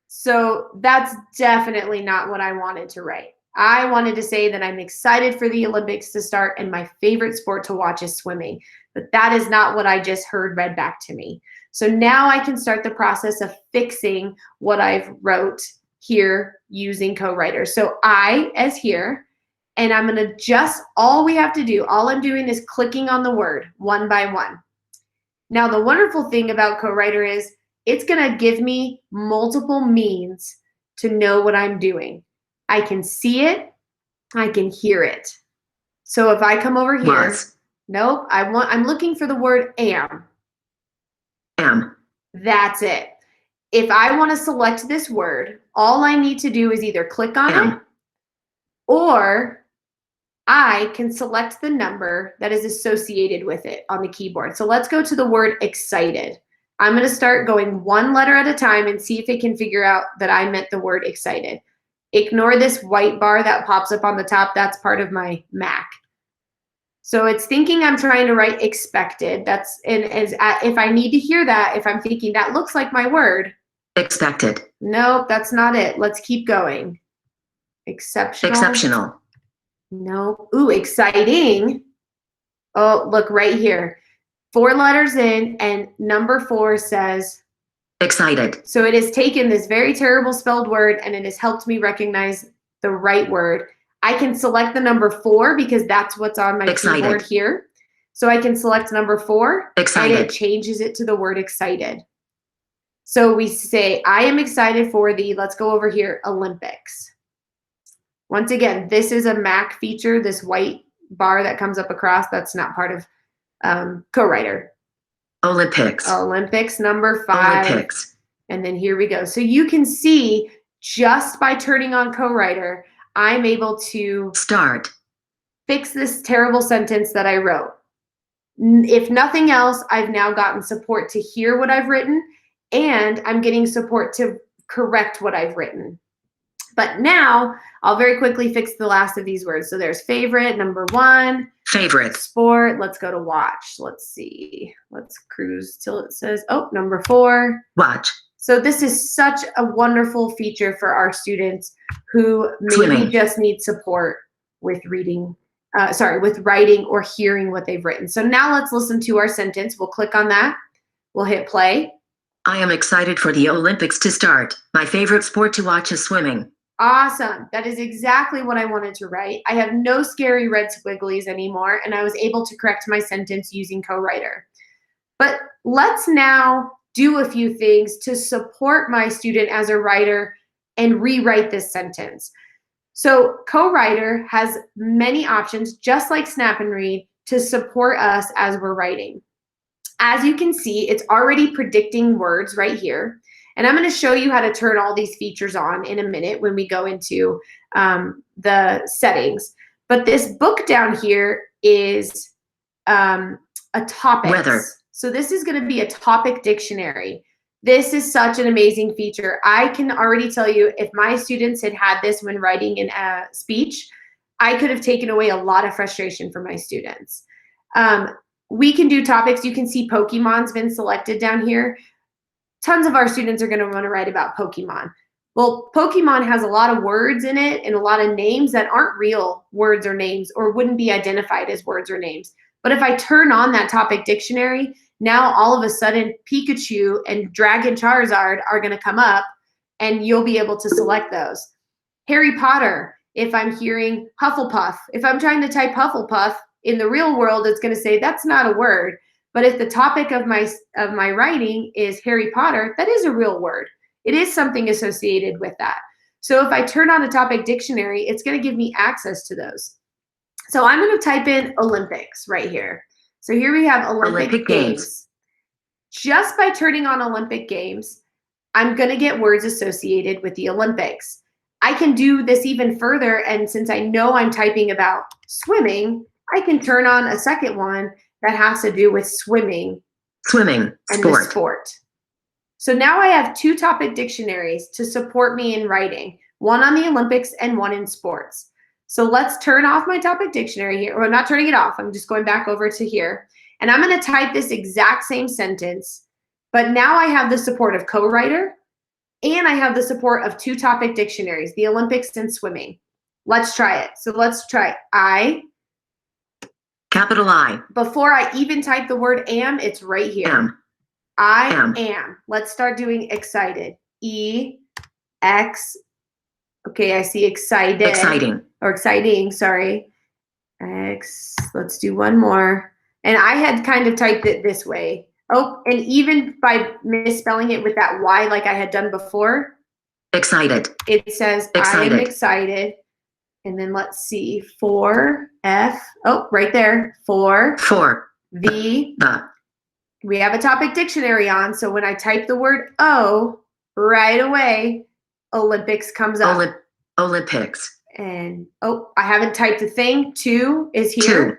So that's definitely not what I wanted to write. I wanted to say that I'm excited for the Olympics to start and my favorite sport to watch is swimming. But that is not what I just heard read back to me. So now I can start the process of fixing what I've wrote here using Co-Writer. So I as here, and I'm going to just, all we have to do, all I'm doing is clicking on the word one by one. Now, the wonderful thing about Co-Writer is it's going to give me multiple means to know what I'm doing. I can see it, I can hear it. So if I come over here, nope, I'm looking for the word am. Am. That's it. If I want to select this word, all I need to do is either click on it, or I can select the number that is associated with it on the keyboard. So let's go to the word excited. I'm going to start going one letter at a time and see if it can figure out that I meant the word excited. Ignore this white bar that pops up on the top. That's part of my Mac. So it's thinking I'm trying to write expected. If I need to hear that, if I'm thinking that looks like my word. Expected. Nope, that's not it. Let's keep going. Exceptional. Exceptional. Nope. Ooh, exciting. Oh, look right here. 4 letters in, and number 4 says excited. So it has taken this very terrible spelled word and it has helped me recognize the right word. I can select the number 4 because that's what's on my keyboard here. So I can select number 4 excited. And it changes it to the word excited. So we say, I am excited for the, let's go over here, Olympics. Once again, this is a Mac feature, this white bar that comes up across, that's not part of Co-Writer. Olympics. Olympics, number 5. Olympics. And then here we go. So you can see just by turning on Co-Writer, I'm able to Start. fix this terrible sentence that I wrote. If nothing else, I've now gotten support to hear what I've written, and I'm getting support to correct what I've written. But now I'll very quickly fix the last of these words. So there's favorite, number 1. Favorite. Sport. Let's go to watch. Let's see. Let's cruise till it says, oh, number 4. Watch. So this is such a wonderful feature for our students who maybe Swimming. just need support with reading, with writing or hearing what they've written. So now let's listen to our sentence. We'll click on that. We'll hit play. I am excited for the Olympics to start. My favorite sport to watch is swimming. Awesome. That is exactly what I wanted to write. I have no scary red squigglies anymore, and I was able to correct my sentence using co-writer. But let's now do a few things to support my student as a writer and rewrite this sentence. So co-writer has many options, just like Snap and Read, to support us as we're writing. As you can see, it's already predicting words right here. And I'm going to show you how to turn all these features on in a minute when we go into the settings. But this book down here is a topic. Weather. So this is going to be a topic dictionary. This is such an amazing feature. I can already tell you, if my students had had this when writing in a speech, I could have taken away a lot of frustration from my students. We can do topics. You can see Pokemon's been selected down here. Tons of our students are going to want to write about Pokemon. Well, Pokemon has a lot of words in it and a lot of names that aren't real words or names or wouldn't be identified as words or names. But if I turn on that topic dictionary, now all of a sudden Pikachu and Dragon Charizard are going to come up and you'll be able to select those. Harry Potter, if I'm hearing Hufflepuff, if I'm trying to type Hufflepuff in the real world, it's going to say that's not a word. But if the topic of my writing is Harry Potter, that is a real word. It is something associated with that. So if I turn on a topic dictionary, it's going to give me access to those. So I'm going to type in Olympics right here. So here we have Olympic Games. Just by turning on Olympic Games, I'm going to get words associated with the Olympics. I can do this even further, and since I know I'm typing about swimming, I can turn on a second one that has to do with swimming. Swimming. And Sport. the sport. So now I have 2 topic dictionaries to support me in writing, one on the Olympics and one in sports. So let's turn off my topic dictionary here, or I'm not turning it off. I'm just going back over to here. And I'm going to type this exact same sentence, but now I have the support of co-writer and I have the support of 2 topic dictionaries, the Olympics and swimming. Let's try it. So let's try I. Capital I. Before I even type the word am, it's right here. Am. I Am. am. Let's start doing excited. E, X. Okay, I see excited. Exciting. Or exciting, sorry. X. Let's do one more. And I had kind of typed it this way. Oh, and even by misspelling it with that Y like I had done before. Excited. It says Excited. I am excited. And then let's see, for F. Oh, right there. For the. We have a topic dictionary on, so when I type the word O, right away, Olympics comes up. Olympics. And, oh, I haven't typed a thing. 2 is here.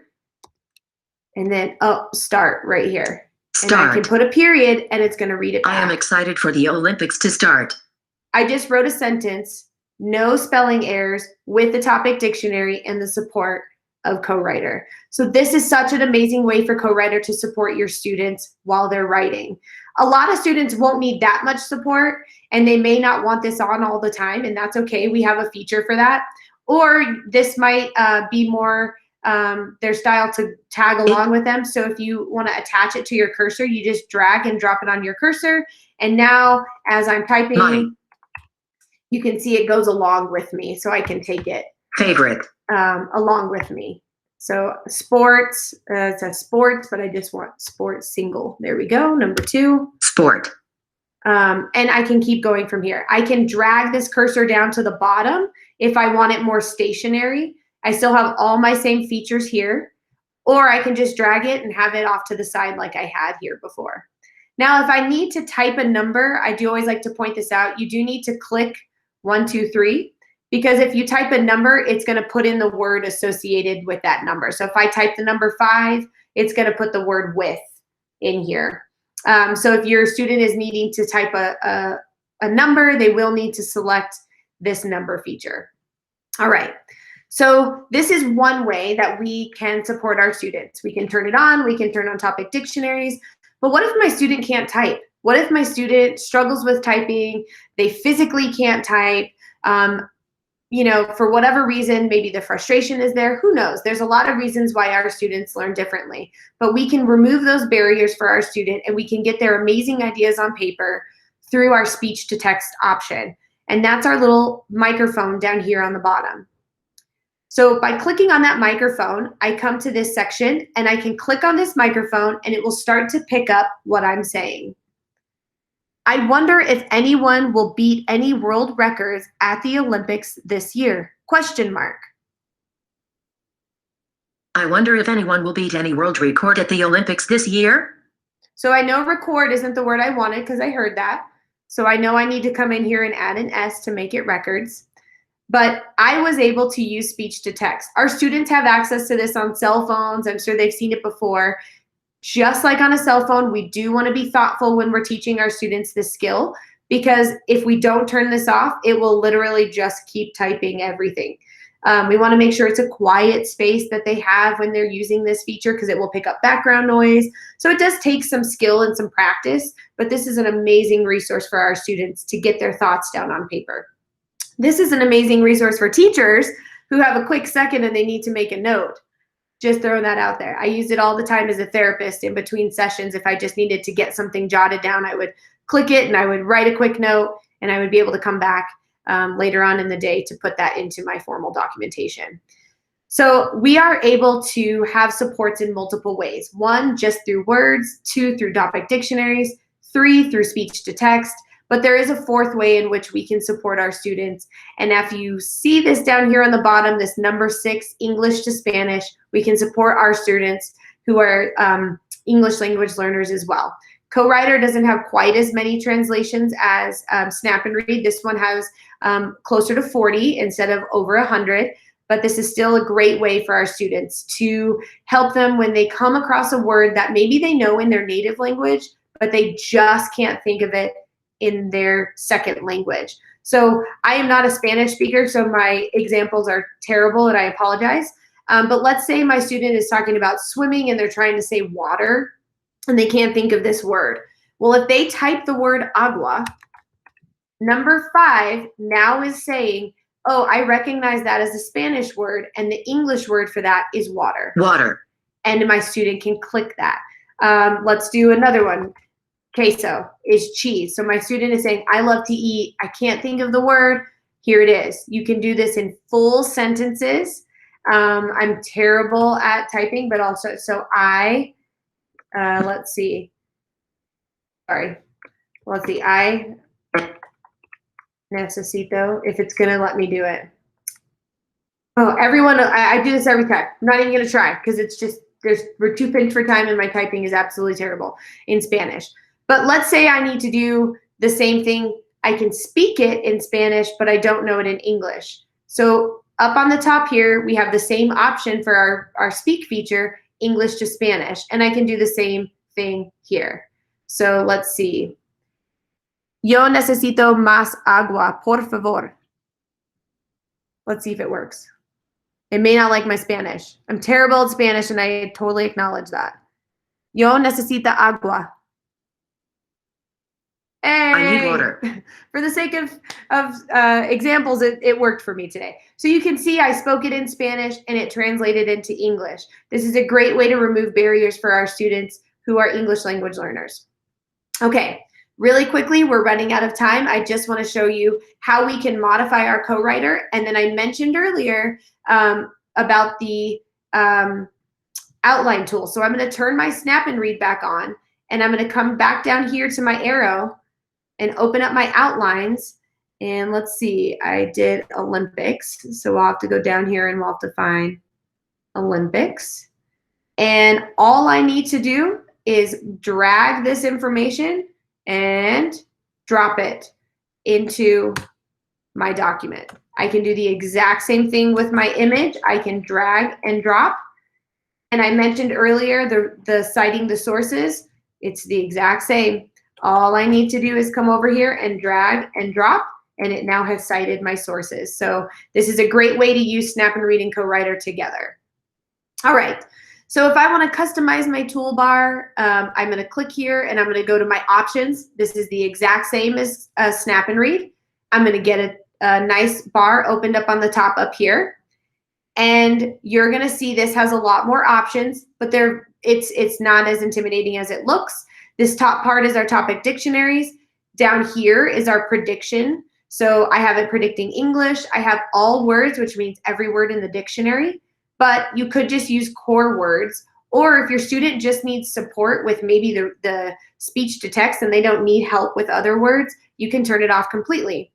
2. And then, oh, start right here. Start. And I can put a period, and it's going to read it back. I am excited for the Olympics to start. I just wrote a sentence, no spelling errors, with the topic dictionary and the support of co-writer. So this is such an amazing way for co-writer to support your students while they're writing. A lot of students won't need that much support and they may not want this on all the time, and that's okay. We have a feature for that. Or this might be more their style to tag along with them. So if you want to attach it to your cursor, you just drag and drop it on your cursor. And now as I'm typing, you can see it goes along with me, so I can take it. Favorite. Along with me. So sports, it says sports, but I just want sports single. There we go, number 2. Sport. And I can keep going from here. I can drag this cursor down to the bottom if I want it more stationary. I still have all my same features here, or I can just drag it and have it off to the side like I had here before. Now, if I need to type a number, I do always like to point this out. You do need to click 1, 2, 3. because if you type a number, it's going to put in the word associated with that number. So if I type the number 5, it's going to put the word with in here. So if your student is needing to type a number, they will need to select this number feature. All right. So this is one way that we can support our students. We can turn it on, we can turn on topic dictionaries, but what if my student can't type? What if my student struggles with typing, they physically can't type, you know, for whatever reason, maybe the frustration is there, who knows? There's a lot of reasons why our students learn differently, but we can remove those barriers for our student and we can get their amazing ideas on paper through our speech to text option. And that's our little microphone down here on the bottom. So by clicking on that microphone, I come to this section and I can click on this microphone and it will start to pick up what I'm saying. I wonder if anyone will beat any world records at the Olympics this year? Question mark. I wonder if anyone will beat any world record at the Olympics this year? So I know record isn't the word I wanted because I heard that. So I know I need to come in here and add an S to make it records. But I was able to use speech to text. Our students have access to this on cell phones. I'm sure they've seen it before. Just like on a cell phone, we do want to be thoughtful when we're teaching our students this skill, because if we don't turn this off, it will literally just keep typing everything. We want to make sure it's a quiet space that they have when they're using this feature because it will pick up background noise. So it does take some skill and some practice, but this is an amazing resource for our students to get their thoughts down on paper. This is an amazing resource for teachers who have a quick second and they need to make a note. Just throwing that out there. I use it all the time as a therapist in between sessions. If I just needed to get something jotted down, I would click it and I would write a quick note and I would be able to come back later on in the day to put that into my formal documentation. So we are able to have supports in multiple ways. 1, just through words, 2, through topic dictionaries, 3, through speech to text. But there is a 4th way in which we can support our students. And if you see this down here on the bottom, this number 6, English to Spanish, we can support our students who are English language learners as well. Co-Writer doesn't have quite as many translations as Snap and Read. This one has closer to 40 instead of over 100. But this is still a great way for our students to help them when they come across a word that maybe they know in their native language, but they just can't think of it in their second language. So I am not a Spanish speaker, so my examples are terrible and I apologize. But let's say my student is talking about swimming and they're trying to say water and they can't think of this word. Well, if they type the word agua, number 5 now is saying, oh, I recognize that as a Spanish word and the English word for that is water. Water. And my student can click that. Let's do another one. Queso is cheese. So my student is saying, I love to eat. I can't think of the word. Here it is. You can do this in full sentences. I'm terrible at typing, but also, so let's see. Sorry. Let's see. I necesito, if it's going to let me do it. Oh, everyone, I do this every time. I'm not even going to try because it's just, we're too pinched for time and my typing is absolutely terrible in Spanish. But let's say I need to do the same thing. I can speak it in Spanish, but I don't know it in English. So up on the top here, we have the same option for our speak feature, English to Spanish. And I can do the same thing here. So let's see. Yo necesito más agua, por favor. Let's see if it works. It may not like my Spanish. I'm terrible at Spanish and I totally acknowledge that. Yo necesito agua. Hey. I need water. For the sake of examples, it worked for me today. So you can see I spoke it in Spanish and it translated into English. This is a great way to remove barriers for our students who are English language learners. Okay, really quickly, we're running out of time. I just want to show you how we can modify our co-writer. And then I mentioned earlier about the outline tool. So I'm going to turn my Snap and Read back on, and I'm going to come back down here to my arrow and open up my outlines. And let's see, I did Olympics. So I'll have to go down here and we'll have to find Olympics. And all I need to do is drag this information and drop it into my document. I can do the exact same thing with my image. I can drag and drop. And I mentioned earlier the citing the sources. It's the exact same. All I need to do is come over here and drag and drop, and it now has cited my sources. So this is a great way to use Snap and Read and Co-Writer together. All right. So if I want to customize my toolbar, I'm going to click here and I'm going to go to my options. This is the exact same as Snap and Read. I'm going to get a nice bar opened up on the top up here. And you're going to see this has a lot more options, but it's not as intimidating as it looks. This top part is our topic dictionaries. Down here is our prediction. So I have it predicting English. I have all words, which means every word in the dictionary. But you could just use core words, or if your student just needs support with maybe the speech to text and they don't need help with other words, you can turn it off completely.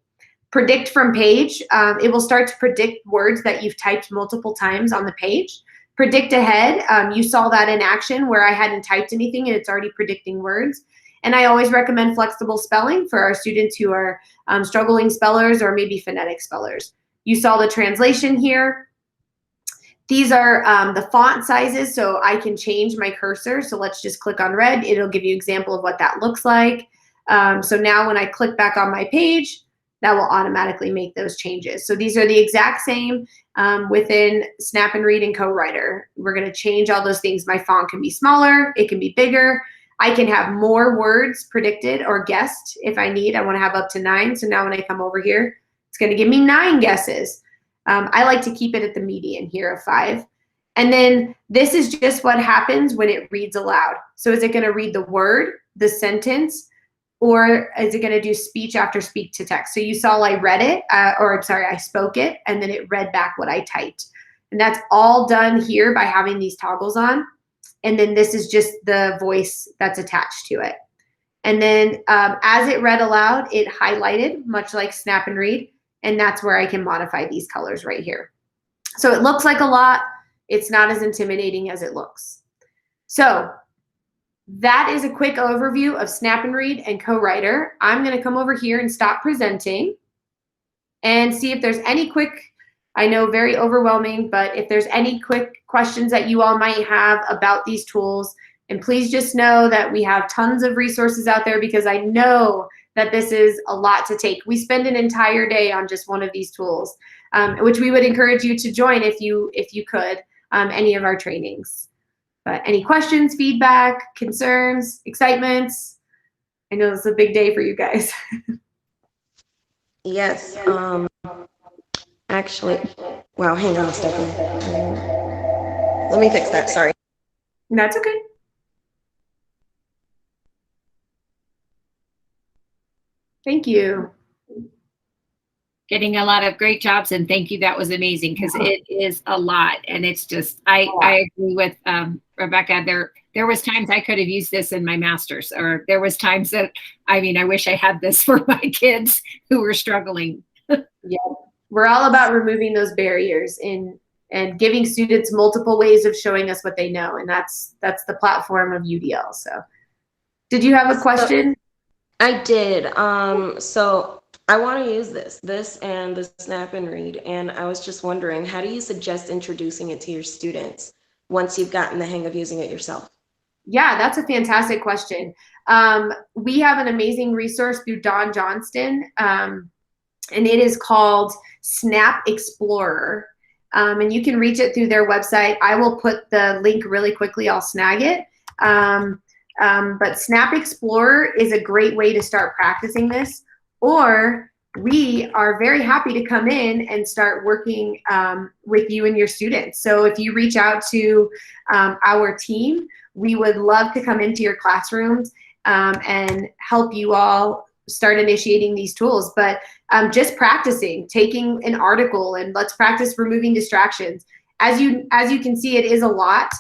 Predict from page, it will start to predict words that you've typed multiple times on the page. Predict ahead, you saw that in action where I hadn't typed anything and it's already predicting words. And I always recommend flexible spelling for our students who are struggling spellers or maybe phonetic spellers. You saw the translation here. These are the font sizes, so I can change my cursor. So let's just click on red. It'll give you an example of what that looks like. So now when I click back on my page, that will automatically make those changes. So these are the exact same within Snap and Read and Co-Writer. We're going to change all those things. My font can be smaller. It can be bigger. I can have more words predicted or guessed if I need. I want to have up to 9. So now when I come over here, it's going to give me 9 guesses. I like to keep it at the median here of 5. And then this is just what happens when it reads aloud. So is it going to read the word, the sentence, or is it going to do speech after speak to text? So you saw I read it, I spoke it, and then it read back what I typed. And that's all done here by having these toggles on. And then this is just the voice that's attached to it. And then as it read aloud, it highlighted, much like Snap and Read. And that's where I can modify these colors right here. So it looks like a lot. It's not as intimidating as it looks. So that is a quick overview of Snap and Read and Co-Writer. I'm going to come over here and stop presenting and see if there's any quick, I know very overwhelming, but if there's any quick questions that you all might have about these tools. And please just know that we have tons of resources out there because I know that this is a lot to take. We spend an entire day on just one of these tools, which we would encourage you to join if you could, any of our trainings. But any questions, feedback, concerns, excitements? I know it's a big day for you guys. Yes. Actually, wow, hang on a second. Let me fix that, sorry. That's okay. Thank you. Getting a lot of great jobs, and thank you. That was amazing because it is a lot, and it's just I agree with Rebecca. There was times I could have used this in my master's, or there was times that I wish I had this for my kids who were struggling. Yeah, we're all about removing those barriers and giving students multiple ways of showing us what they know, and that's the platform of UDL. So, did you have a question? I did. So I want to use this and the Snap and Read, and I was just wondering, how do you suggest introducing it to your students once you've gotten the hang of using it yourself? Yeah, that's a fantastic question. We have an amazing resource through Don Johnston, and it is called Snap Explorer, and you can reach it through their website. I will put the link really quickly. I'll snag it. But Snap Explorer is a great way to start practicing this, or we are very happy to come in and start working with you and your students. So if you reach out to our team, we would love to come into your classrooms and help you all start initiating these tools. But just practicing, taking an article, and let's practice removing distractions. As you can see, it is a lot.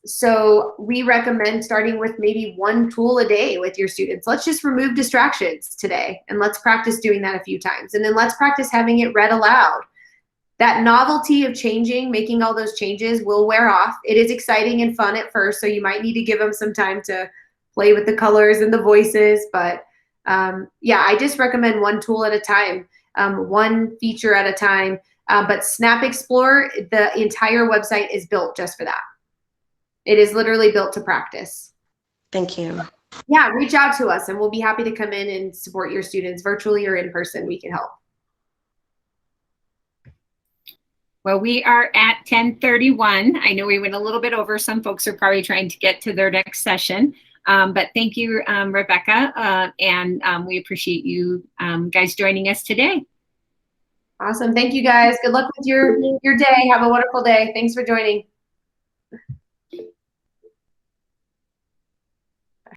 So we recommend starting with maybe 1 tool a day with your students. Let's just remove distractions today, and let's practice doing that a few times. And then let's practice having it read aloud. That novelty of changing, making all those changes will wear off. It is exciting and fun at first, so you might need to give them some time to play with the colors and the voices. But yeah, I just recommend 1 tool at a time. one feature at a time. But Snap Explore, the entire website is built just for that. It is literally built to practice. Thank you. Yeah, reach out to us and we'll be happy to come in and support your students virtually or in person. We can help. Well, we are at 10:31. I know we went a little bit over. Some folks are probably trying to get to their next session. But thank you, Rebecca, and we appreciate you guys joining us today. Awesome. Thank you, guys. Good luck with your day. Have a wonderful day. Thanks for joining.